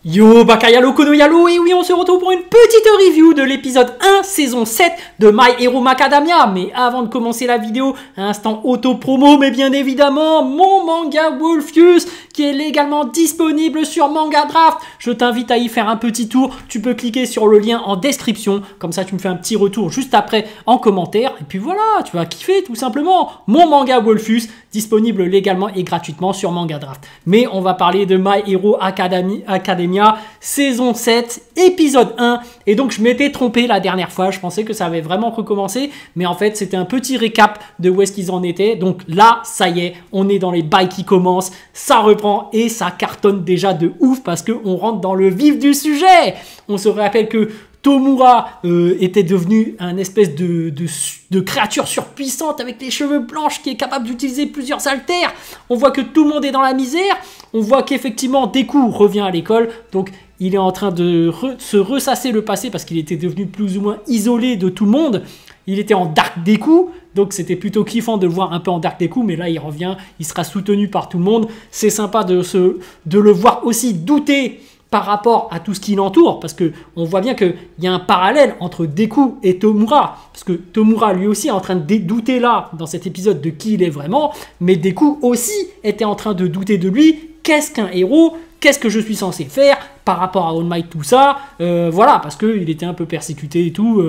Yo Bakayalo Konoyalo, et oui on se retrouve pour une petite review de l'épisode 1 saison 7 de My Hero Macadamia. Mais avant de commencer la vidéo, instant auto-promo, mais bien évidemment mon manga Wolfius qui est légalement disponible sur Manga Draft. Je t'invite à y faire un petit tour, tu peux cliquer sur le lien en description, comme ça tu me fais un petit retour juste après en commentaire. Et puis voilà, tu vas kiffer tout simplement mon manga Wolfius, disponible légalement et gratuitement sur Manga Draft. Mais on va parler de My Hero Academia saison 7, épisode 1. Et donc je m'étais trompé la dernière fois, je pensais que ça avait vraiment recommencé, mais en fait c'était un petit récap de où est-ce qu'ils en étaient. Donc là, ça y est, on est dans les bails qui commencent, ça reprend et ça cartonne déjà de ouf parce qu'on rentre dans le vif du sujet. On se rappelle que Tomura était devenu un espèce de créature surpuissante avec les cheveux blancs qui est capable d'utiliser plusieurs haltères. On voit que tout le monde est dans la misère. On voit qu'effectivement Deku revient à l'école. Donc il est en train de se ressasser le passé parce qu'il était devenu plus ou moins isolé de tout le monde. Il était en Dark Deku. Donc c'était plutôt kiffant de le voir un peu en Dark Deku. Mais là il revient, il sera soutenu par tout le monde. C'est sympa de le voir aussi douter par rapport à tout ce qui l'entoure, parce qu'on voit bien qu'il y a un parallèle entre Deku et Tomura, parce que Tomura lui aussi est en train de douter là, dans cet épisode, de qui il est vraiment, mais Deku aussi était en train de douter de lui. Qu'est-ce qu'un héros? Qu'est-ce que je suis censé faire par rapport à All Might, tout ça, voilà, parce qu'il était un peu persécuté et tout,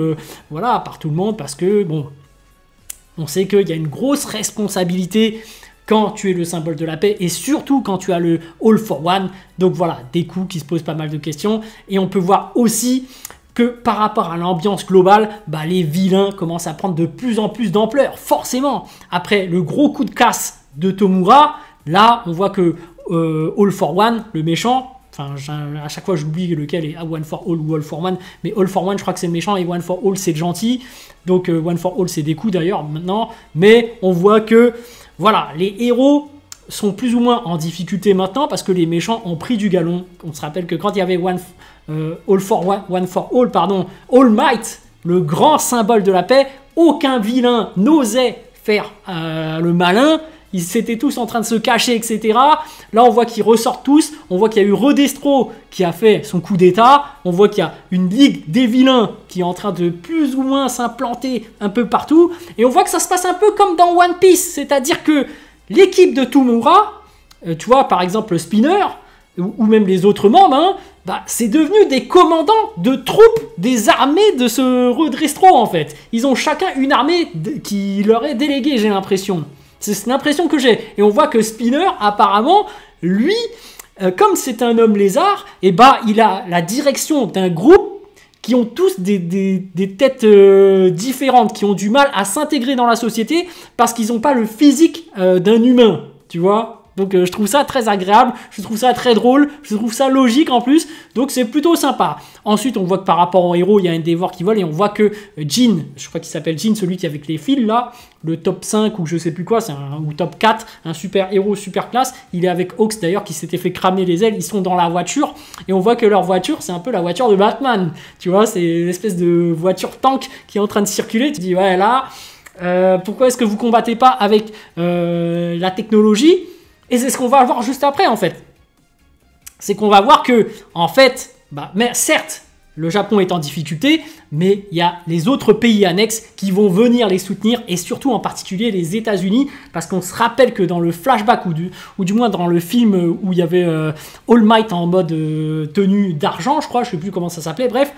voilà, par tout le monde, parce que, bon, on sait qu'il y a une grosse responsabilité quand tu es le symbole de la paix et surtout quand tu as le All for One. Donc voilà, Deku qui se pose pas mal de questions. Et on peut voir aussi que par rapport à l'ambiance globale, bah, les vilains commencent à prendre de plus en plus d'ampleur, forcément. Après le gros coup de casse de Tomura, là on voit que All for One, le méchant, enfin à chaque fois j'oublie lequel est One for All ou All for One, mais All for One je crois que c'est le méchant et One for All c'est le gentil. Donc One for All c'est Deku d'ailleurs maintenant. Mais on voit que voilà, les héros sont plus ou moins en difficulté maintenant parce que les méchants ont pris du galon. On se rappelle que quand il y avait All for All, All Might, le grand symbole de la paix, aucun vilain n'osait faire le malin. Ils étaient tous en train de se cacher, etc. Là, on voit qu'ils ressortent tous. On voit qu'il y a eu Redestro qui a fait son coup d'état. On voit qu'il y a une ligue des vilains qui est en train de plus ou moins s'implanter un peu partout. Et on voit que ça se passe un peu comme dans One Piece. C'est-à-dire que l'équipe de Tomura, tu vois, par exemple Spinner, ou même les autres membres, hein, bah, c'est devenu des commandants de troupes des armées de ce Redestro, en fait. Ils ont chacun une armée qui leur est déléguée, j'ai l'impression. C'est l'impression que j'ai. Et on voit que Spinner, apparemment, lui, comme c'est un homme lézard, et bah, il a la direction d'un groupe qui ont tous des têtes différentes, qui ont du mal à s'intégrer dans la société parce qu'ils n'ont pas le physique d'un humain, tu vois. Donc je trouve ça très agréable, je trouve ça très drôle, je trouve ça logique en plus, donc c'est plutôt sympa. Ensuite on voit que par rapport au héros, il y a un Endeavor qui vole et on voit que Jin, je crois qu'il s'appelle Jin, celui qui est avec les fils là, le top 5 ou je sais plus quoi, ou top 4, un super héros, super classe, il est avec Hawks d'ailleurs qui s'était fait cramer les ailes, ils sont dans la voiture et on voit que leur voiture c'est un peu la voiture de Batman, tu vois, c'est une espèce de voiture tank qui est en train de circuler, tu dis ouais là, pourquoi est-ce que vous combattez pas avec la technologie? Et c'est ce qu'on va voir juste après, en fait. C'est qu'on va voir que, en fait, bah, mais certes, le Japon est en difficulté, mais il y a les autres pays annexes qui vont venir les soutenir, et surtout en particulier les États-Unis, parce qu'on se rappelle que dans le flashback, ou du moins dans le film où il y avait All Might en mode tenue d'argent, je crois, je ne sais plus comment ça s'appelait, bref,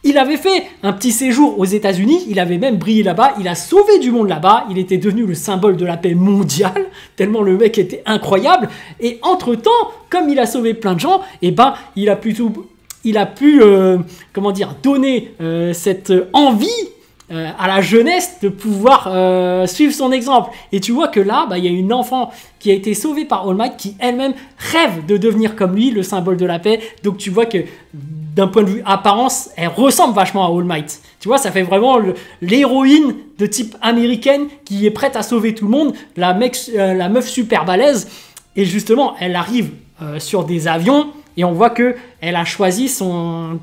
il avait fait un petit séjour aux États-Unis, il avait même brillé là-bas, il a sauvé du monde là-bas, il était devenu le symbole de la paix mondiale, tellement le mec était incroyable. Et entre-temps, comme il a sauvé plein de gens, et ben, il a pu comment dire, donner cette envie à la jeunesse de pouvoir suivre son exemple. Et tu vois que là, bah, y a une enfant qui a été sauvée par All Might qui elle-même rêve de devenir comme lui, le symbole de la paix. Donc tu vois que d'un point de vue apparence, elle ressemble vachement à All Might. Tu vois, ça fait vraiment l'héroïne de type américaine qui est prête à sauver tout le monde, la meuf super balèze. Et justement, elle arrive sur des avions et on voit que elle a choisi son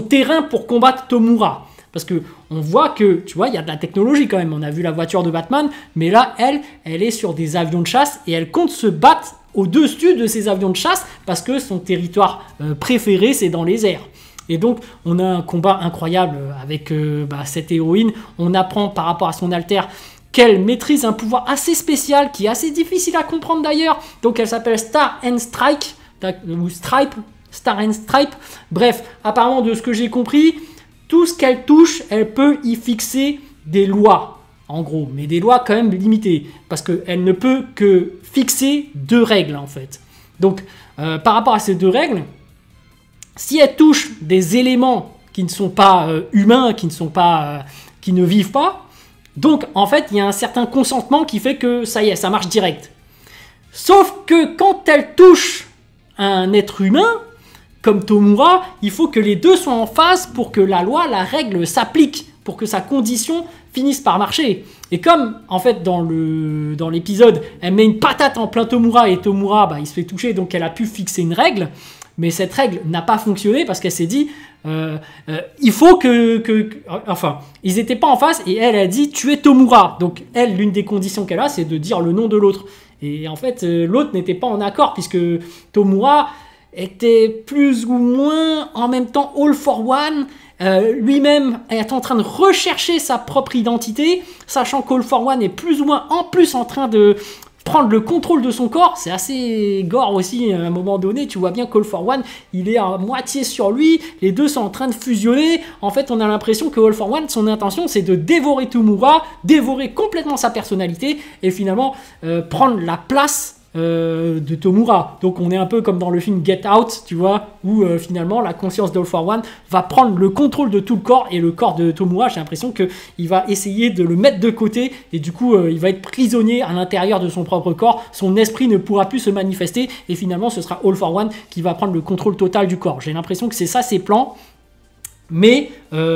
terrain pour combattre Tomura. Parce que on voit que, tu vois, il y a de la technologie quand même. On a vu la voiture de Batman, mais là, elle est sur des avions de chasse et elle compte se battre au-dessus de ses avions de chasse parce que son territoire préféré, c'est dans les airs. Et donc, on a un combat incroyable avec cette héroïne. On apprend par rapport à son alter qu'elle maîtrise un pouvoir assez spécial, qui est assez difficile à comprendre d'ailleurs. Donc, elle s'appelle Star and Strike, ou Stripe, Star and Stripe. Bref, apparemment, de ce que j'ai compris, tout ce qu'elle touche, elle peut y fixer des lois, en gros. Mais des lois quand même limitées, parce qu'elle ne peut que fixer 2 règles, en fait. Donc, par rapport à ces 2 règles, si elle touche des éléments qui ne sont pas humains, qui ne vivent pas, donc en fait il y a un certain consentement qui fait que ça y est, ça marche direct. Sauf que quand elle touche un être humain, comme Tomura, il faut que les deux soient en phase pour que la loi, la règle s'applique, pour que sa condition finisse par marcher. Et comme en fait dans l'épisode, elle met une patate en plein Tomura et Tomura il se fait toucher, donc elle a pu fixer une règle. Mais cette règle n'a pas fonctionné parce qu'elle s'est dit il faut enfin, ils n'étaient pas en face et elle a dit tu es Tomura. Donc elle, l'une des conditions qu'elle a, c'est de dire le nom de l'autre. Et en fait, l'autre n'était pas en accord puisque Tomura était plus ou moins en même temps All for One. Lui-même est en train de rechercher sa propre identité, sachant qu'All for One est plus ou moins en plus en train de prendre le contrôle de son corps. C'est assez gore aussi à un moment donné, tu vois bien qu'All for One il est à moitié sur lui, les deux sont en train de fusionner. En fait on a l'impression que All for One, son intention c'est de dévorer Tomura, dévorer complètement sa personnalité et finalement prendre la place de Tomura. Donc on est un peu comme dans le film Get Out, tu vois, où finalement la conscience d'All for One va prendre le contrôle de tout le corps, et le corps de Tomura, j'ai l'impression qu'il va essayer de le mettre de côté, et du coup il va être prisonnier à l'intérieur de son propre corps, son esprit ne pourra plus se manifester, et finalement ce sera All for One qui va prendre le contrôle total du corps. J'ai l'impression que c'est ça ses plans, mais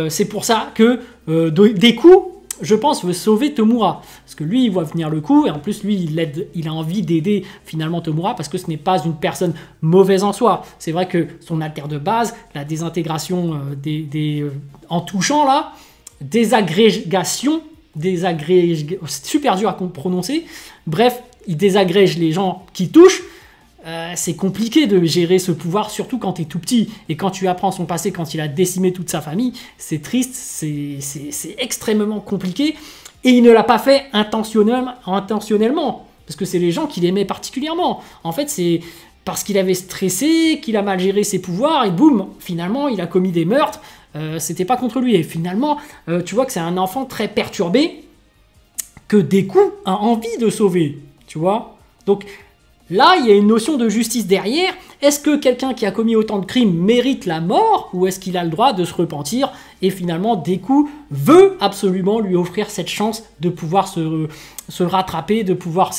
c'est pour ça que Deku, je pense, veut sauver Tomura. Parce que lui, il voit venir le coup, et en plus, lui, il a envie d'aider finalement Tomura, parce que ce n'est pas une personne mauvaise en soi. C'est vrai que son alter de base, la désintégration en touchant là, désagrégation, super dur à prononcer, bref, il désagrège les gens qui touchent. C'est compliqué de gérer ce pouvoir, surtout quand tu es tout petit et quand tu apprends son passé, quand il a décimé toute sa famille. C'est triste, c'est extrêmement compliqué, et il ne l'a pas fait intentionnellement, parce que c'est les gens qu'il aimait particulièrement. En fait, c'est parce qu'il avait stressé, qu'il a mal géré ses pouvoirs, et boum, finalement il a commis des meurtres. C'était pas contre lui, et finalement tu vois que c'est un enfant très perturbé que Deku a envie de sauver, tu vois. Donc là, il y a une notion de justice derrière. Est-ce que quelqu'un qui a commis autant de crimes mérite la mort, ou est-ce qu'il a le droit de se repentir? Et finalement, Deku veut absolument lui offrir cette chance de pouvoir se rattraper, de pouvoir,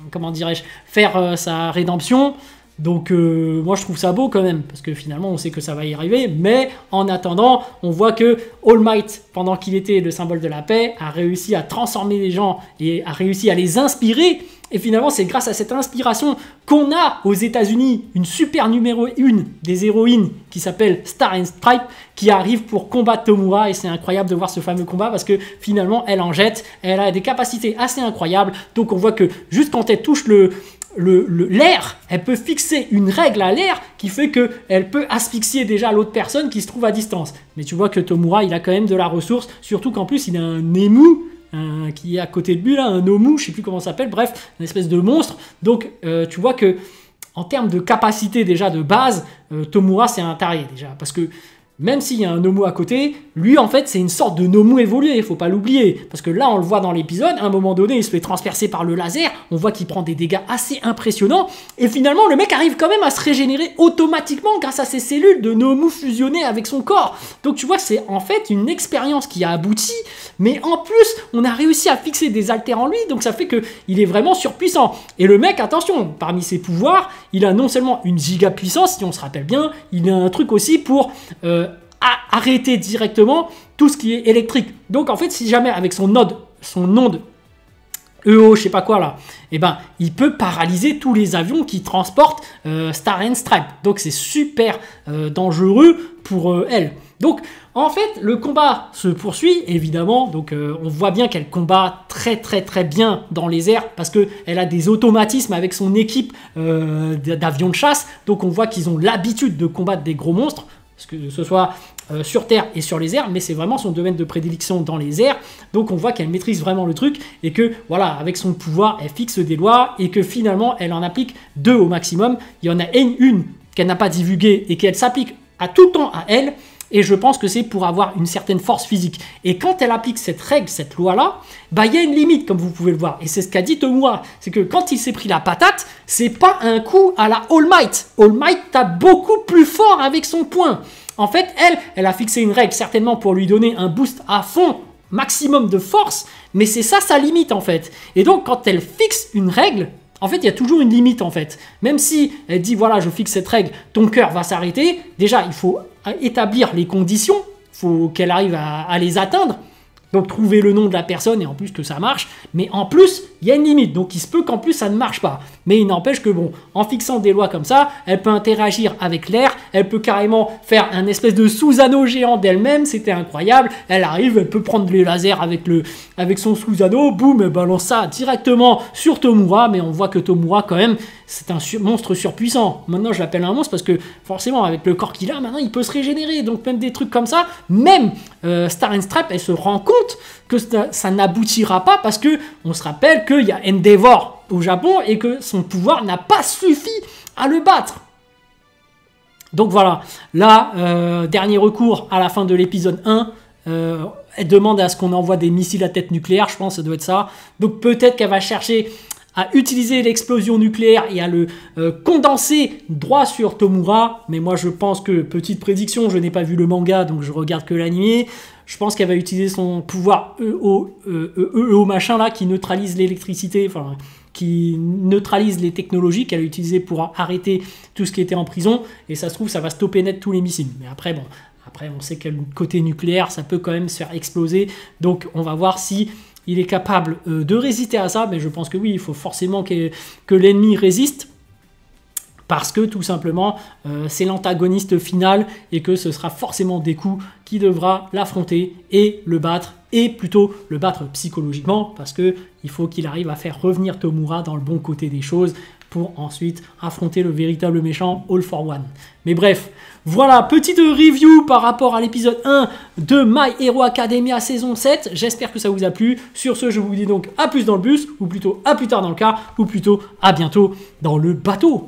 comment dirais-je, faire sa rédemption. Donc moi je trouve ça beau quand même, parce que finalement on sait que ça va y arriver, mais en attendant on voit que All Might, pendant qu'il était le symbole de la paix, a réussi à transformer les gens et a réussi à les inspirer, et finalement c'est grâce à cette inspiration qu'on a aux États-Unis une super numéro 1 des héroïnes qui s'appelle Star and Stripe, qui arrive pour combattre Tomura, et c'est incroyable de voir ce fameux combat parce que finalement elle en jette, elle a des capacités assez incroyables. Donc on voit que juste quand elle touche l'air, elle peut fixer une règle à l'air qui fait qu'elle peut asphyxier déjà l'autre personne qui se trouve à distance. Mais tu vois que Tomura, il a quand même de la ressource, surtout qu'en plus il a un émou qui est à côté de lui, là, un Omu, je sais plus comment ça s'appelle, bref, une espèce de monstre. Donc tu vois que en termes de capacité déjà de base, Tomura c'est un taré déjà, parce que même s'il y a un Nomu à côté, lui en fait c'est une sorte de Nomu évolué, il faut pas l'oublier. Parce que là on le voit dans l'épisode, à un moment donné il se fait transpercer par le laser, on voit qu'il prend des dégâts assez impressionnants, et finalement le mec arrive quand même à se régénérer automatiquement grâce à ses cellules de Nomu fusionnées avec son corps. Donc tu vois que c'est en fait une expérience qui a abouti, mais en plus on a réussi à fixer des haltères en lui, donc ça fait qu'il est vraiment surpuissant. Et le mec, attention, parmi ses pouvoirs, il a non seulement une giga puissance, si on se rappelle bien, il a un truc aussi pour arrêter directement tout ce qui est électrique. Donc en fait si jamais avec son onde EO, je sais pas quoi là, et ben il peut paralyser tous les avions qui transportent Star and Stripe. Donc c'est super dangereux pour elle. Donc en fait le combat se poursuit évidemment. Donc on voit bien qu'elle combat très bien dans les airs parce que elle a des automatismes avec son équipe d'avions de chasse. Donc on voit qu'ils ont l'habitude de combattre des gros monstres, que ce soit sur terre et sur les airs, mais c'est vraiment son domaine de prédilection dans les airs. Donc on voit qu'elle maîtrise vraiment le truc et que voilà, avec son pouvoir, elle fixe des lois et que finalement elle en applique 2 au maximum. Il y en a une qu'elle n'a pas divulguée et qu'elle s'applique à tout le temps à elle. Et je pense que c'est pour avoir une certaine force physique. Et quand elle applique cette règle, cette loi-là, bah il y a une limite, comme vous pouvez le voir. Et c'est ce qu'a dit Tomura. C'est que quand il s'est pris la patate, c'est pas un coup à la All Might. All Might tape beaucoup plus fort avec son poing. En fait, elle a fixé une règle certainement pour lui donner un boost à fond, maximum de force. Mais c'est ça sa limite en fait. Et donc quand elle fixe une règle, en fait, il y a toujours une limite, en fait. Même si elle dit, voilà, je fixe cette règle, ton cœur va s'arrêter. Déjà, il faut établir les conditions. Il faut qu'elle arrive à les atteindre. Donc, trouver le nom de la personne et en plus que ça marche. Mais en plus, il y a une limite. Donc, il se peut qu'en plus, ça ne marche pas. Mais il n'empêche que, bon, en fixant des lois comme ça, elle peut interagir avec l'air. Elle peut carrément faire un espèce de sous-anneau géant d'elle-même. C'était incroyable. Elle arrive, elle peut prendre les lasers avec son sous-anneau. Boum, elle balance ça directement sur Tomura. Mais on voit que Tomura, quand même, c'est un monstre surpuissant. Maintenant, je l'appelle un monstre parce que, forcément, avec le corps qu'il a, maintenant, il peut se régénérer. Donc, même des trucs comme ça, même Star and Stripe, elle se rend compte que ça n'aboutira pas parce que on se rappelle qu'il y a Endeavor au Japon et que son pouvoir n'a pas suffi à le battre. Donc voilà, là, dernier recours à la fin de l'épisode 1, elle demande à ce qu'on envoie des missiles à tête nucléaire, je pense que ça doit être ça. Donc peut-être qu'elle va chercher à utiliser l'explosion nucléaire et à le condenser droit sur Tomura. Mais moi je pense que, petite prédiction, je n'ai pas vu le manga donc je regarde que l'anime. Je pense qu'elle va utiliser son pouvoir EO machin là qui neutralise l'électricité, enfin qui neutralise les technologies qu'elle a utilisées pour arrêter tout ce qui était en prison. Et ça se trouve, ça va stopper net tous les missiles. Mais après, bon, on sait que le côté nucléaire, ça peut quand même se faire exploser. Donc on va voir si il est capable de résister à ça. Mais je pense que oui, il faut forcément que l'ennemi résiste. Parce que tout simplement, c'est l'antagoniste final et que ce sera forcément Deku qui devra l'affronter et le battre, et plutôt le battre psychologiquement, parce qu'il faut qu'il arrive à faire revenir Tomura dans le bon côté des choses pour ensuite affronter le véritable méchant All for One. Mais bref, voilà, petite review par rapport à l'épisode 1 de My Hero Academia saison 7. J'espère que ça vous a plu. Sur ce, je vous dis donc à plus dans le bus, ou plutôt à plus tard dans le car, ou plutôt à bientôt dans le bateau.